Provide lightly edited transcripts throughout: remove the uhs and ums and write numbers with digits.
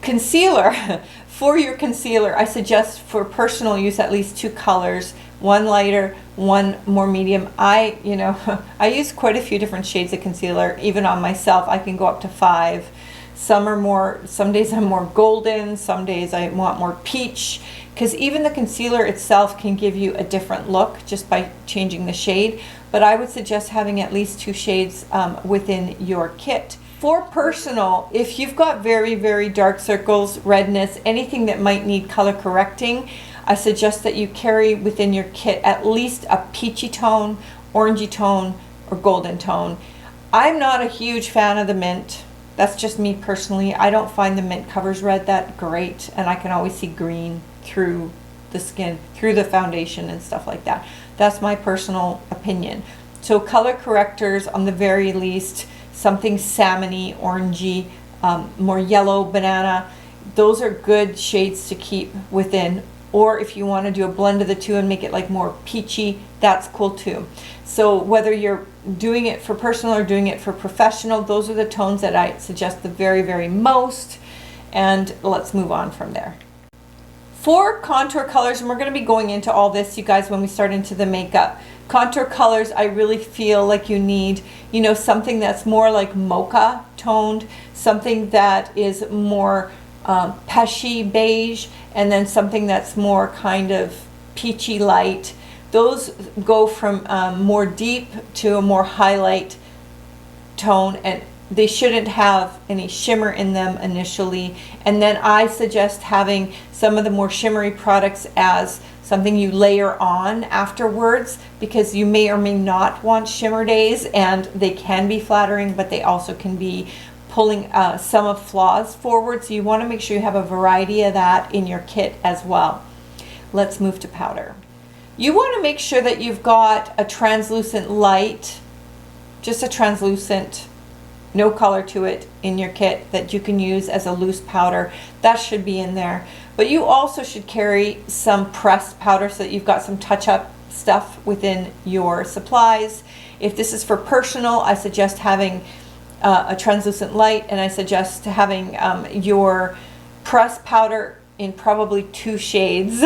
Concealer. For your concealer, I suggest for personal use at least 2 colors, one lighter, one more medium. I use quite a few different shades of concealer. Even on myself, I can go up to 5. Some days I'm more golden, some days I want more peach, because even the concealer itself can give you a different look just by changing the shade. But I would suggest having at least 2 shades within your kit. For personal, if you've got very, very dark circles, redness, anything that might need color correcting, I suggest that you carry within your kit at least a peachy tone, orangey tone, or golden tone. I'm not a huge fan of the mint. That's just me personally. I don't find the mint covers red that great, and I can always see green through the skin, through the foundation and stuff like that. That's my personal opinion. So color correctors, on the very least, something salmony, orangey, more yellow, banana. Those are good shades to keep within. Or if you want to do a blend of the two and make it like more peachy, that's cool too. So whether you're doing it for personal or doing it for professional, those are the tones that I suggest the very, very most. And let's move on from there. For contour colors, and we're going to be going into all this, you guys, when we start into the makeup. Contour colors, I really feel like you need, something that's more like mocha toned, something that is more peshy beige, and then something that's more kind of peachy light. Those go from more deep to a more highlight tone, and they shouldn't have any shimmer in them initially. And then I suggest having some of the more shimmery products as something you layer on afterwards, because you may or may not want shimmer days, and they can be flattering, but they also can be pulling some of flaws forward. So you want to make sure you have a variety of that in your kit as well. Let's move to powder. You want to make sure that you've got a translucent light, just a translucent, no color to it, in your kit that you can use as a loose powder. That should be in there. But you also should carry some pressed powder so that you've got some touch-up stuff within your supplies. If this is for personal, I suggest having a translucent light, and I suggest having your pressed powder in probably 2 shades,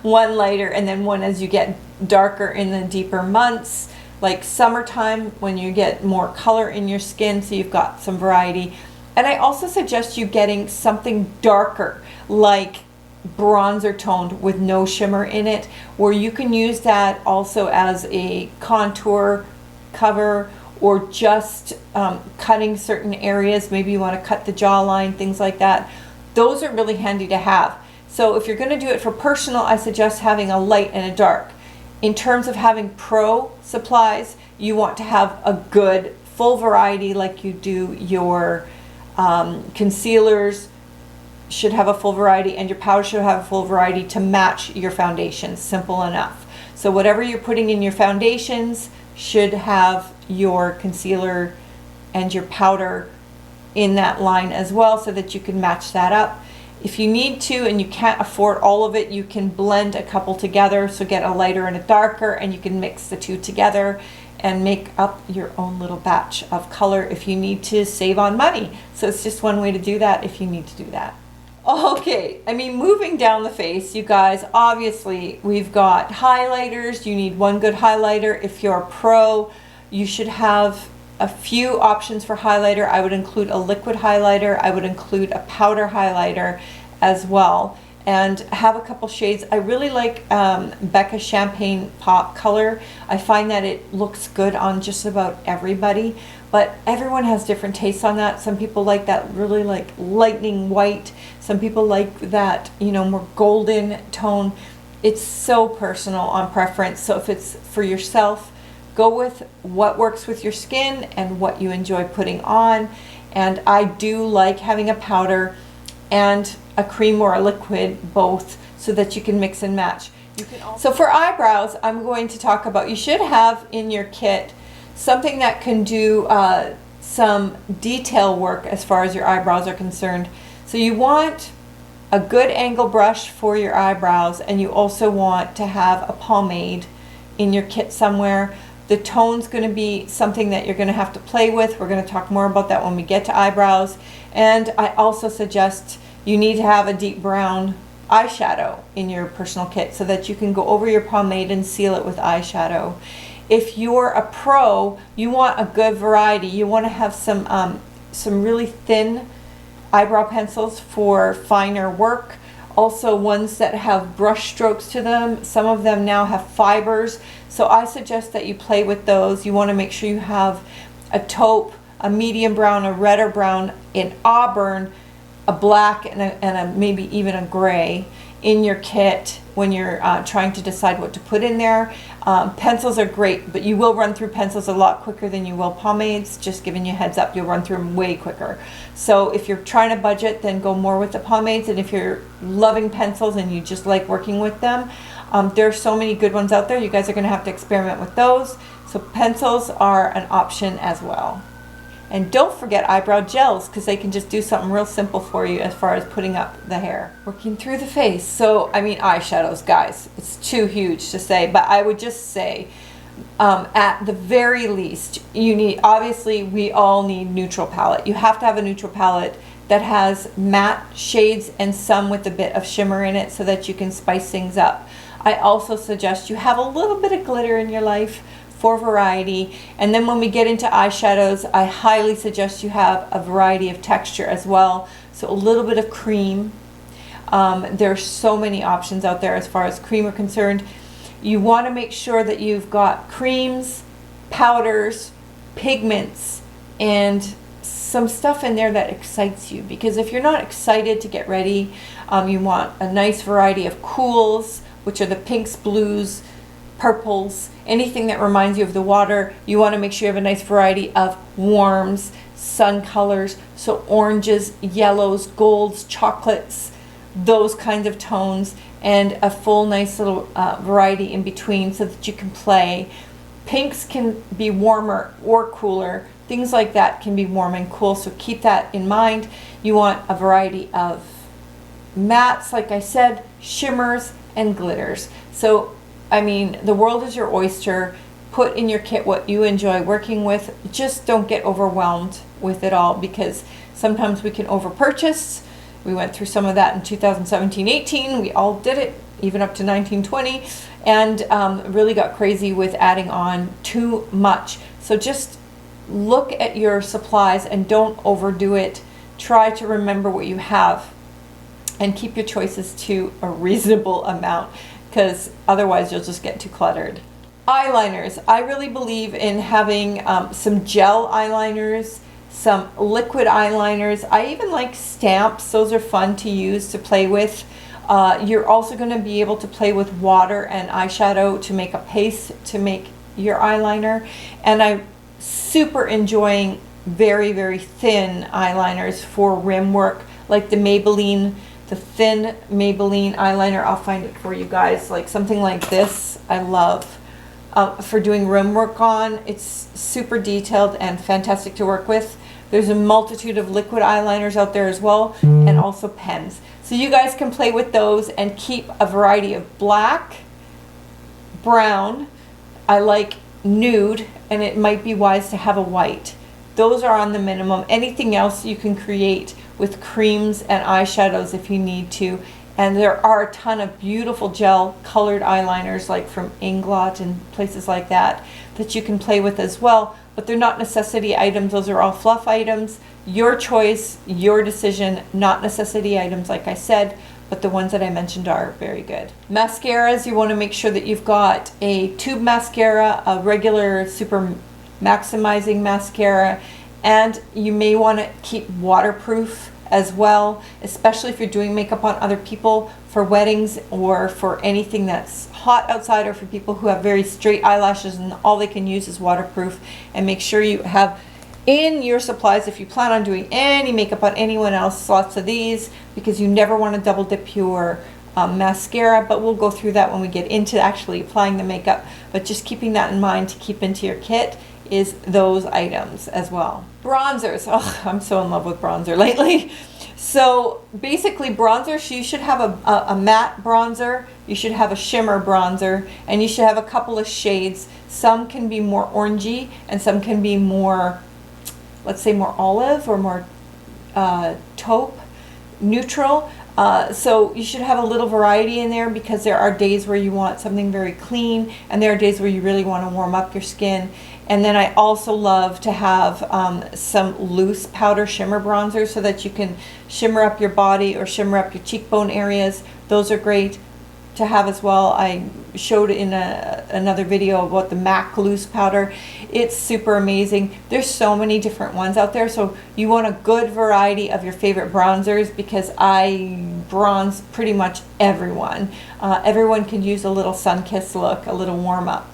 one lighter and then one as you get darker in the deeper months, like summertime, when you get more color in your skin, so you've got some variety. And I also suggest you getting something darker, like bronzer toned with no shimmer in it, where you can use that also as a contour cover, or just cutting certain areas. Maybe you want to cut the jawline, things like that. Those are really handy to have. So if you're going to do it for personal, I suggest having a light and a dark. In terms of having pro supplies, you want to have a good full variety, like you do your concealers should have a full variety, and your powder should have a full variety to match your foundations. Simple enough. So whatever you're putting in your foundations should have your concealer and your powder in that line as well, so that you can match that up. If you need to and you can't afford all of it, you can blend a couple together. So get a lighter and a darker, and you can mix the two together and make up your own little batch of color if you need to save on money. So it's just one way to do that if you need to do that. Okay, moving down the face, you guys, obviously we've got highlighters. You need one good highlighter. If you're a pro, you should have a few options for highlighter. I would include a liquid highlighter. I would include a powder highlighter as well, and have a couple shades. I really like Becca Champagne Pop Color. I find that it looks good on just about everybody, but everyone has different tastes on that. Some people like that really like lightning white. Some people like that, more golden tone. It's so personal on preference. So if it's for yourself, go with what works with your skin and what you enjoy putting on. And I do like having a powder and a cream or a liquid, both, so that you can mix and match. So for eyebrows, I'm going to talk about, you should have in your kit something that can do some detail work as far as your eyebrows are concerned. So you want a good angle brush for your eyebrows, and you also want to have a pomade in your kit somewhere. The tone's going to be something that you're going to have to play with. We're going to talk more about that when we get to eyebrows. And I also suggest you need to have a deep brown eyeshadow in your personal kit so that you can go over your pomade and seal it with eyeshadow. If you're a pro, you want a good variety. You want to have some really thin eyebrow pencils for finer work. Also ones that have brush strokes to them. Some of them now have fibers. So I suggest that you play with those. You want to make sure you have a taupe, a medium brown, a redder brown, an auburn, a black, and a maybe even a gray in your kit when you're trying to decide what to put in there. Pencils are great, but you will run through pencils a lot quicker than you will pomades. Just giving you a heads up, you'll run through them way quicker. So if you're trying to budget, then go more with the pomades. And if you're loving pencils and you just like working with them, there are so many good ones out there. You guys are going to have to experiment with those. So pencils are an option as well. And don't forget eyebrow gels, because they can just do something real simple for you as far as putting up the hair. Working through the face. So, I mean, eyeshadows, guys, it's too huge to say, but I would just say, at the very least, you need, obviously, we all need neutral palette. You have to have a neutral palette that has matte shades and some with a bit of shimmer in it so that you can spice things up. I also suggest you have a little bit of glitter in your life for variety. And then when we get into eyeshadows, I highly suggest you have a variety of texture as well. So a little bit of cream. There's so many options out there as far as cream are concerned. You want to make sure that you've got creams, powders, pigments, and some stuff in there that excites you. Because if you're not excited to get ready, you want a nice variety of cools, which are the pinks, blues, purples, anything that reminds you of the water. You want to make sure you have a nice variety of warms, sun colors, so oranges, yellows, golds, chocolates, those kinds of tones, and a full nice little variety in between so that you can play. Pinks can be warmer or cooler. Things like that can be warm and cool, so keep that in mind. You want a variety of mattes, like I said, shimmers, and glitters. So I mean, the world is your oyster. Put in your kit what you enjoy working with. Just don't get overwhelmed with it all, because sometimes we can over purchase. We went through some of that in 2017-18. We all did it, even up to 1920, and really got crazy with adding on too much. So just look at your supplies and don't overdo it. Try to remember what you have and keep your choices to a reasonable amount, because otherwise you'll just get too cluttered. Eyeliners. I really believe in having some gel eyeliners, some liquid eyeliners. I even like stamps. Those are fun to use to play with. You're also going to be able to play with water and eyeshadow to make a paste to make your eyeliner. And I'm super enjoying very, very thin eyeliners for rim work, like the Maybelline, the thin Maybelline eyeliner. I'll find it for you guys, like something like this. I love for doing rim work on. It's super detailed and fantastic to work with. There's a multitude of liquid eyeliners out there as well, and also pens. So you guys can play with those and keep a variety of black, brown. I like nude, and it might be wise to have a white. Those are on the minimum. Anything else you can create with creams and eyeshadows if you need to. And there are a ton of beautiful gel colored eyeliners, like from Inglot and places like that, that you can play with as well. But they're not necessity items. Those are all fluff items. Your choice, your decision, not necessity items, like I said, but the ones that I mentioned are very good. Mascaras, you want to make sure that you've got a tube mascara, a regular super maximizing mascara, and you may want to keep waterproof as well, especially if you're doing makeup on other people for weddings or for anything that's hot outside, or for people who have very straight eyelashes and all they can use is waterproof. And make sure you have in your supplies, if you plan on doing any makeup on anyone else, lots of these, because you never want to double dip your mascara, but we'll go through that when we get into actually applying the makeup. But just keeping that in mind to keep into your kit is those items as well. Bronzers. Oh, I'm so in love with bronzer lately. So basically bronzers, you should have a matte bronzer, you should have a shimmer bronzer, and you should have a couple of shades. Some can be more orangey and some can be more, let's say, more olive or more taupe. neutral. So you should have a little variety in there, because there are days where you want something very clean, and there are days where you really want to warm up your skin. And then I also love to have some loose powder shimmer bronzers, so that you can shimmer up your body or shimmer up your cheekbone areas. Those are great to have as well. I showed in another video about the MAC loose powder. It's super amazing. There's so many different ones out there, so you want a good variety of your favorite bronzers, because I bronze pretty much everyone. Everyone can use a little sun-kissed look, a little warm up.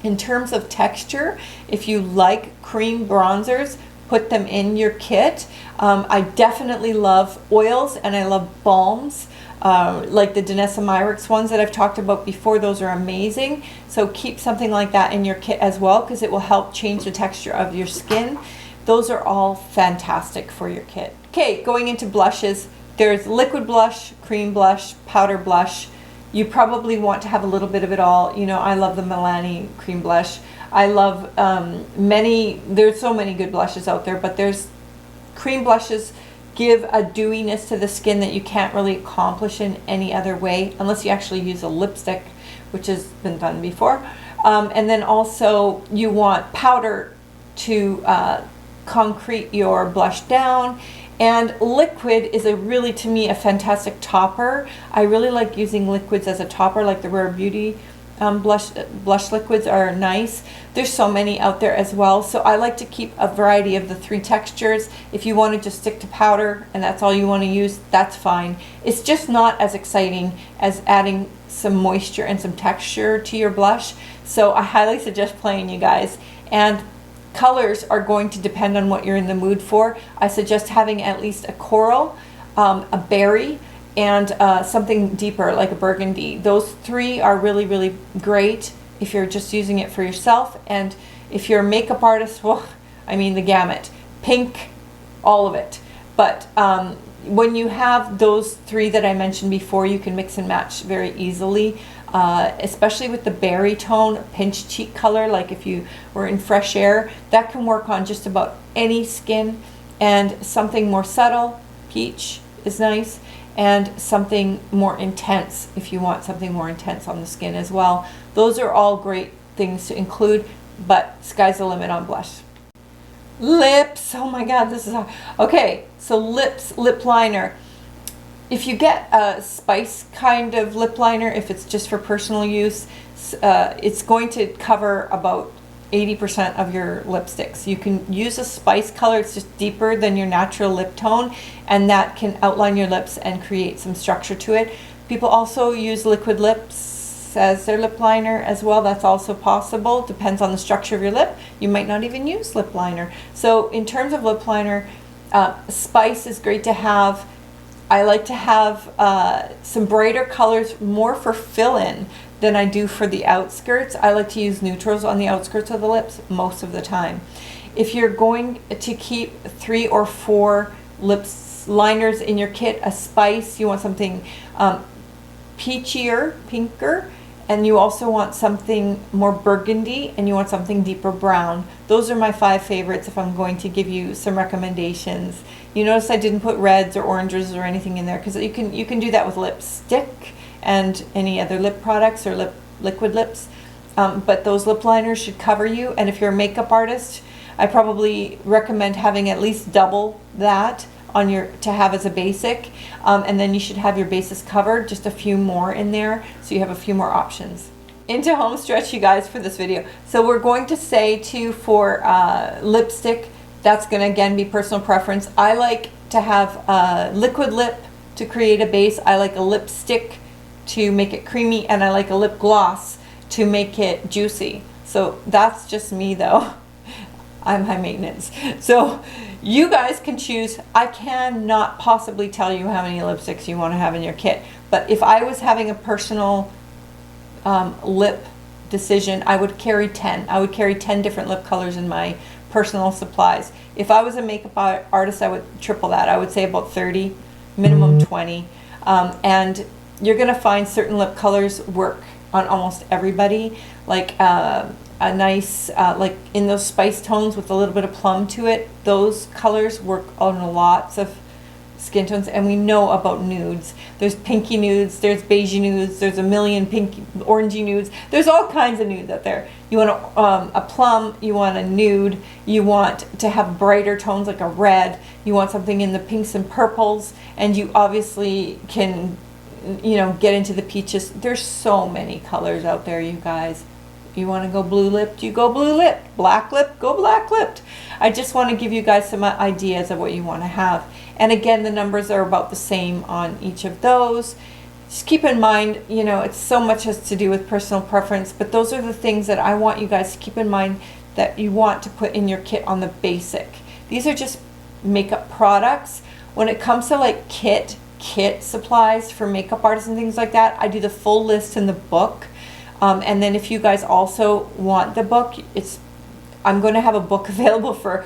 In terms of texture, if you like cream bronzers, put them in your kit. I definitely love oils, and I love balms. Like the Danessa Myricks ones that I've talked about before, those are amazing. So keep something like that in your kit as well, because it will help change the texture of your skin. Those are all fantastic for your kit. Okay, going into blushes, there's liquid blush, cream blush, powder blush. You probably want to have a little bit of it all. You know, I love the Milani cream blush. I love there's so many good blushes out there, but there's cream blushes give a dewiness to the skin that you can't really accomplish in any other way, unless you actually use a lipstick, which has been done before. And then also you want powder to concrete your blush down. And liquid is really, to me, a fantastic topper. I really like using liquids as a topper, like the Rare Beauty blush liquids are nice. There's so many out there as well, so I like to keep a variety of the 3 textures. If you want to just stick to powder and that's all you want to use, that's fine. It's just not as exciting as adding some moisture and some texture to your blush, so I highly suggest playing, you guys. And colors are going to depend on what you're in the mood for. I suggest having at least a coral, a berry, and something deeper like a burgundy. Those 3 are really, really great if you're just using it for yourself. And if you're a makeup artist, well, I mean the gamut. Pink, all of it. But when you have those 3 that I mentioned before, you can mix and match very easily, especially with the berry tone, pinch cheek color, like if you were in fresh air. That can work on just about any skin. And something more subtle, peach, is nice. And something more intense, if you want something more intense on the skin as well. Those are all great things to include, but sky's the limit on blush. Lips, oh my god, this is hard. Okay, so lips, lip liner. If you get a spice kind of lip liner, if it's just for personal use, it's going to cover about 80% of your lipsticks. You can use a spice color, it's just deeper than your natural lip tone, and that can outline your lips and create some structure to it. People also use liquid lips as their lip liner as well. That's also possible. Depends on the structure of your lip. You might not even use lip liner. So in terms of lip liner, spice is great to have. I like to have some brighter colors, more for fill-in than I do for the outskirts. I like to use neutrals on the outskirts of the lips most of the time. If you're going to keep 3 or 4 lips liners in your kit, a spice, you want something peachier, pinker, and you also want something more burgundy, and you want something deeper brown. Those are my 5 favorites if I'm going to give you some recommendations. You notice I didn't put reds or oranges or anything in there, because you can do that with lipstick and any other lip products or liquid lips. But those lip liners should cover you, and if you're a makeup artist, I probably recommend having at least double that on to have as a basic, and then you should have your bases covered, just a few more in there, so you have a few more options. Into home stretch, you guys, for this video. So we're going to say too, for lipstick, that's going to again be personal preference. I like to have a liquid lip to create a base. I like a lipstick to make it creamy, and I like a lip gloss to make it juicy. So that's just me though. I'm high maintenance. So you guys can choose. I cannot possibly tell you how many lipsticks you want to have in your kit, but if I was having a personal lip decision, I would carry 10. I would carry 10 different lip colors in my personal supplies. If I was a makeup artist, I would triple that. I would say about 30, minimum 20. And you're gonna find certain lip colors work on almost everybody. Like a nice, like in those spice tones with a little bit of plum to it, those colors work on lots of skin tones, and we know about nudes. There's pinky nudes, there's beigey nudes, there's a million pinky, orangey nudes. There's all kinds of nudes out there. You want a plum, you want a nude, you want to have brighter tones like a red, you want something in the pinks and purples, and you obviously can, you know, get into the peaches. There's so many colors out there, you guys. You want to go blue lipped, you go blue lipped. Black lipped, go black lipped. I just want to give you guys some ideas of what you want to have. And again, the numbers are about the same on each of those. Just keep in mind, you know, it's so much has to do with personal preference, but those are the things that I want you guys to keep in mind that you want to put in your kit on the basic. These are just makeup products. When it comes to like kit supplies for makeup artists and things like that, I do the full list in the book. And then if you guys also want the book, I'm going to have a book available for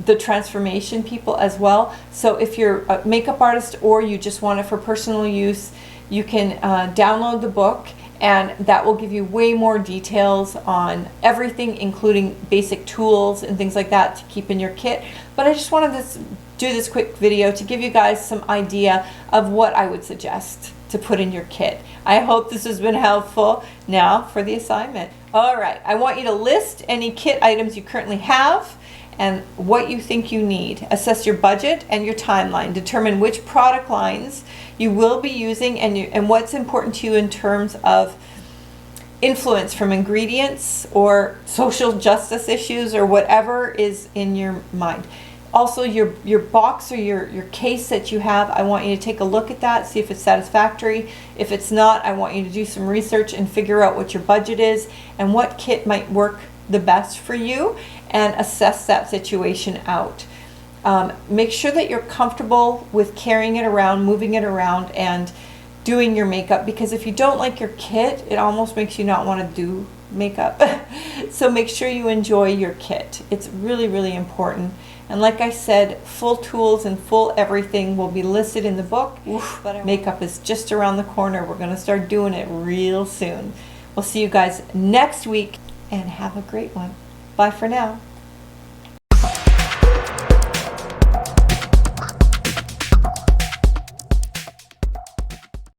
the transformation people as well. So if you're a makeup artist or you just want it for personal use, you can download the book, and that will give you way more details on everything, including basic tools and things like that to keep in your kit. But I just wanted to do this quick video to give you guys some idea of what I would suggest to put in your kit. I hope this has been helpful. Now for the assignment. All right, I want you to list any kit items you currently have and what you think you need. Assess your budget and your timeline. Determine which product lines you will be using and what's important to you in terms of influence from ingredients or social justice issues or whatever is in your mind. Also, your box or your case that you have, I want you to take a look at that, see if it's satisfactory. If it's not, I want you to do some research and figure out what your budget is and what kit might work the best for you, and assess that situation out. Make sure that you're comfortable with carrying it around, moving it around, and doing your makeup, because if you don't like your kit, it almost makes you not want to do makeup. So make sure you enjoy your kit. It's really, really important. And like I said, full tools and full everything will be listed in the book. But makeup is just around the corner. We're going to start doing it real soon. We'll see you guys next week, and have a great one. Bye for now.